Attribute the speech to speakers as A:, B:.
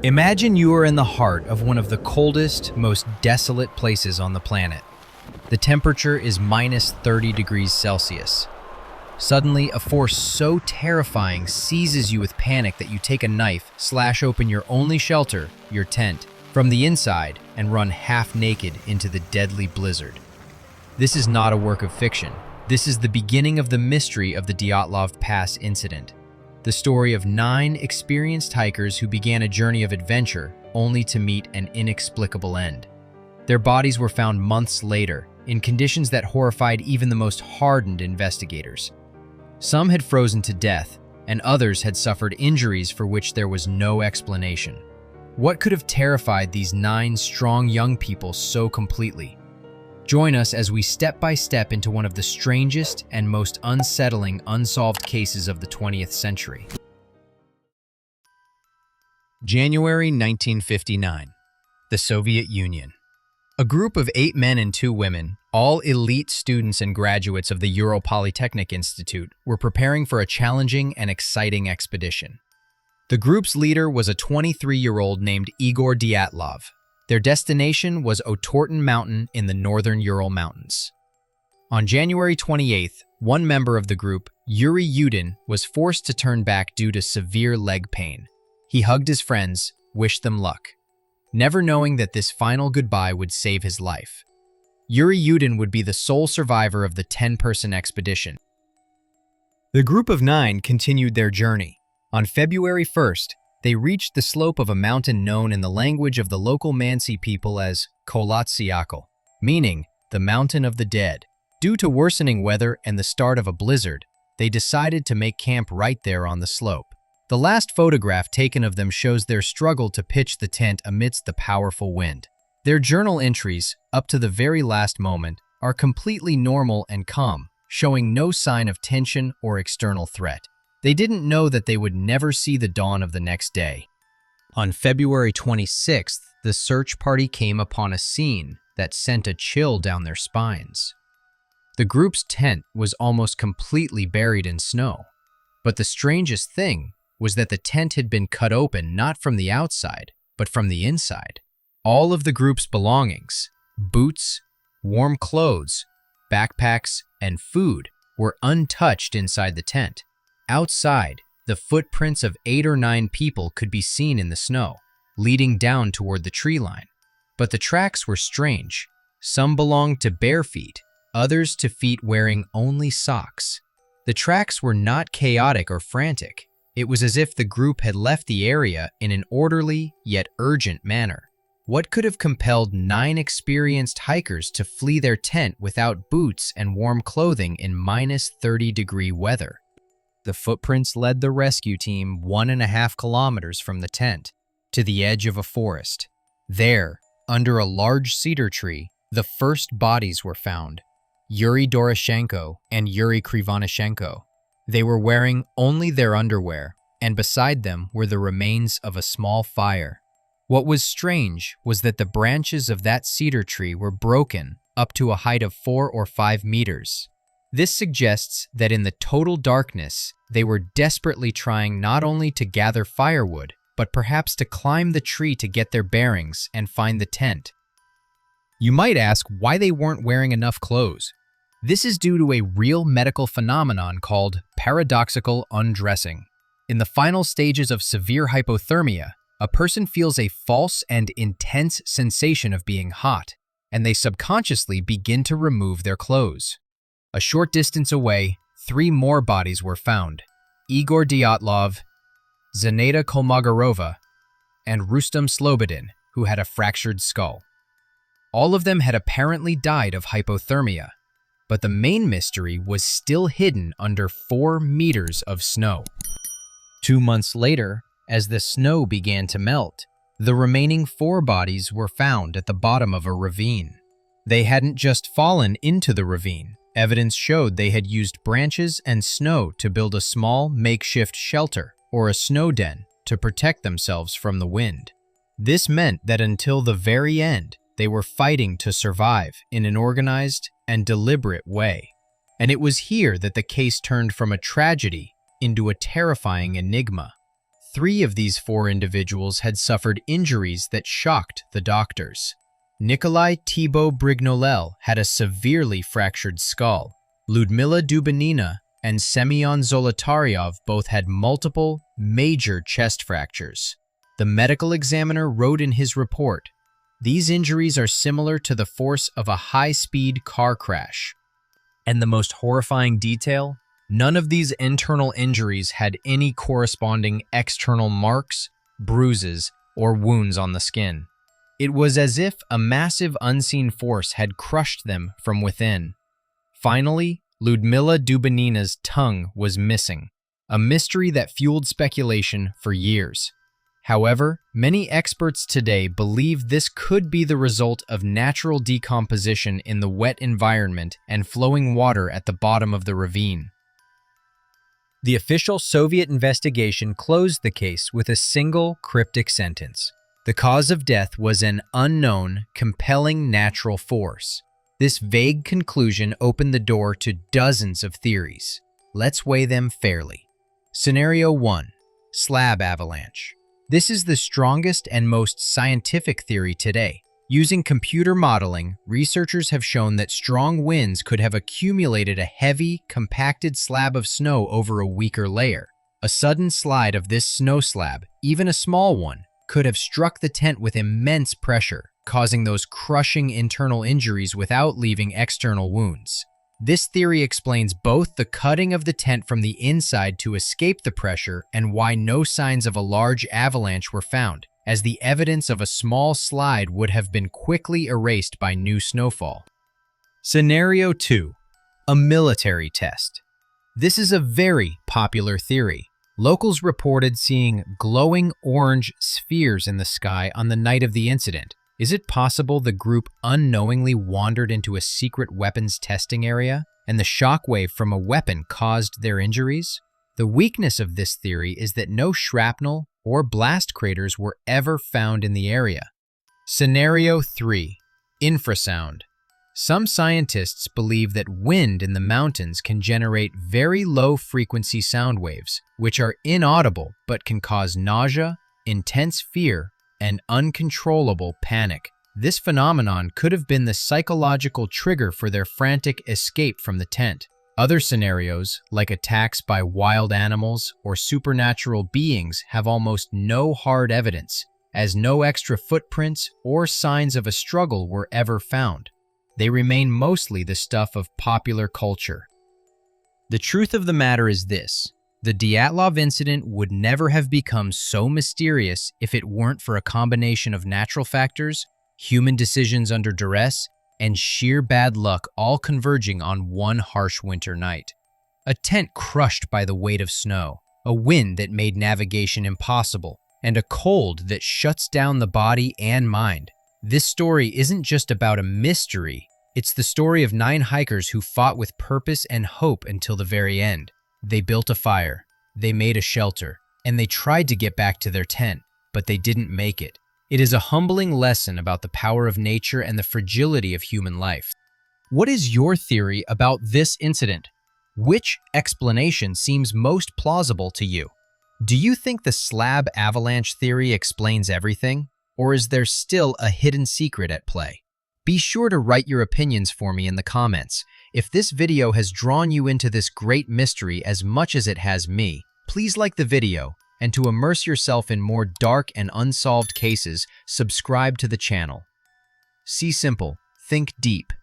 A: Imagine you are in the heart of one of the coldest, most desolate places on the planet. The temperature is minus 30 degrees Celsius. Suddenly, a force so terrifying seizes you with panic that you take a knife, slash open your only shelter, your tent, from the inside and run half naked into the deadly blizzard. This is not a work of fiction. This is the beginning of the mystery of the Dyatlov Pass incident. The story of 9 experienced hikers who began a journey of adventure only to meet an inexplicable end. Their bodies were found months later, in conditions that horrified even the most hardened investigators. Some had frozen to death, and others had suffered injuries for which there was no explanation. What could have terrified these 9 strong young people so completely? Join us as we step by step into one of the strangest and most unsettling unsolved cases of the 20th century. January 1959. The Soviet Union. A group of 8 men and 2 women, all elite students and graduates of the Ural Polytechnic Institute, were preparing for a challenging and exciting expedition. The group's leader was a 23-year-old named Igor Dyatlov. Their destination was Otorten Mountain in the northern Ural Mountains. On January 28th, one member of the group, Yuri Yudin, was forced to turn back due to severe leg pain. He hugged his friends, wished them luck, never knowing that this final goodbye would save his life. Yuri Yudin would be the sole survivor of the 10-person expedition. The group of 9 continued their journey. On February 1st, they reached the slope of a mountain known in the language of the local Mansi people as Kolatsiakal, meaning the Mountain of the Dead. Due to worsening weather and the start of a blizzard, they decided to make camp right there on the slope. The last photograph taken of them shows their struggle to pitch the tent amidst the powerful wind. Their journal entries, up to the very last moment, are completely normal and calm, showing no sign of tension or external threat. They didn't know that they would never see the dawn of the next day. On February 26th, the search party came upon a scene that sent a chill down their spines. The group's tent was almost completely buried in snow. But the strangest thing was that the tent had been cut open not from the outside, but from the inside. All of the group's belongings, boots, warm clothes, backpacks, and food were untouched inside the tent. Outside, the footprints of 8 or 9 people could be seen in the snow, leading down toward the tree line. But the tracks were strange. Some belonged to bare feet, others to feet wearing only socks. The tracks were not chaotic or frantic. It was as if the group had left the area in an orderly yet urgent manner. What could have compelled 9 experienced hikers to flee their tent without boots and warm clothing in minus 30-degree weather? The footprints led the rescue team 1.5 kilometers from the tent, to the edge of a forest. There, under a large cedar tree, the first bodies were found: Yuri Doroshenko and Yuri Krivonishenko. They were wearing only their underwear, and beside them were the remains of a small fire. What was strange was that the branches of that cedar tree were broken up to a height of 4 or 5 meters. This suggests that in the total darkness, they were desperately trying not only to gather firewood, but perhaps to climb the tree to get their bearings and find the tent. You might ask why they weren't wearing enough clothes. This is due to a real medical phenomenon called paradoxical undressing. In the final stages of severe hypothermia, a person feels a false and intense sensation of being hot, and they subconsciously begin to remove their clothes. A short distance away, 3 more bodies were found: Igor Dyatlov, Zaneta Kolmogorova, and Rustam Slobodin, who had a fractured skull. All of them had apparently died of hypothermia, but the main mystery was still hidden under 4 meters of snow. 2 months later, as the snow began to melt, the remaining 4 bodies were found at the bottom of a ravine. They hadn't just fallen into the ravine. Evidence showed they had used branches and snow to build a small makeshift shelter, or a snow den, to protect themselves from the wind. This meant that until the very end, they were fighting to survive in an organized and deliberate way. And it was here that the case turned from a tragedy into a terrifying enigma. 3 of these 4 individuals had suffered injuries that shocked the doctors. Nikolai Thibault Brignolel had a severely fractured skull. Lyudmila Dubinina and Semyon Zolotaryov both had multiple, major chest fractures. The medical examiner wrote in his report, "These injuries are similar to the force of a high-speed car crash." And the most horrifying detail? None of these internal injuries had any corresponding external marks, bruises, or wounds on the skin. It was as if a massive unseen force had crushed them from within. Finally, Lyudmila Dubinina's tongue was missing, a mystery that fueled speculation for years. However, many experts today believe this could be the result of natural decomposition in the wet environment and flowing water at the bottom of the ravine. The official Soviet investigation closed the case with a single cryptic sentence. The cause of death was an unknown, compelling natural force. This vague conclusion opened the door to dozens of theories. Let's weigh them fairly. Scenario 1. Slab avalanche. This is the strongest and most scientific theory today. Using computer modeling, researchers have shown that strong winds could have accumulated a heavy, compacted slab of snow over a weaker layer. A sudden slide of this snow slab, even a small one, could have struck the tent with immense pressure, causing those crushing internal injuries without leaving external wounds. This theory explains both the cutting of the tent from the inside to escape the pressure and why no signs of a large avalanche were found, as the evidence of a small slide would have been quickly erased by new snowfall. Scenario 2. A military test. This is a very popular theory. Locals reported seeing glowing orange spheres in the sky on the night of the incident. Is it possible the group unknowingly wandered into a secret weapons testing area, and the shockwave from a weapon caused their injuries? The weakness of this theory is that no shrapnel or blast craters were ever found in the area. Scenario 3. Infrasound. Some scientists believe that wind in the mountains can generate very low-frequency sound waves, which are inaudible but can cause nausea, intense fear, and uncontrollable panic. This phenomenon could have been the psychological trigger for their frantic escape from the tent. Other scenarios, like attacks by wild animals or supernatural beings, have almost no hard evidence, as no extra footprints or signs of a struggle were ever found. They remain mostly the stuff of popular culture. The truth of the matter is this: the Dyatlov incident would never have become so mysterious if it weren't for a combination of natural factors, human decisions under duress, and sheer bad luck all converging on one harsh winter night. A tent crushed by the weight of snow, a wind that made navigation impossible, and a cold that shuts down the body and mind. This story isn't just about a mystery, it's the story of 9 hikers who fought with purpose and hope until the very end. They built a fire, they made a shelter, and they tried to get back to their tent, but they didn't make it. It is a humbling lesson about the power of nature and the fragility of human life. What is your theory about this incident? Which explanation seems most plausible to you? Do you think the slab avalanche theory explains everything, or is there still a hidden secret at play? Be sure to write your opinions for me in the comments. If this video has drawn you into this great mystery as much as it has me, please like the video, and to immerse yourself in more dark and unsolved cases, subscribe to the channel. See simple, think deep,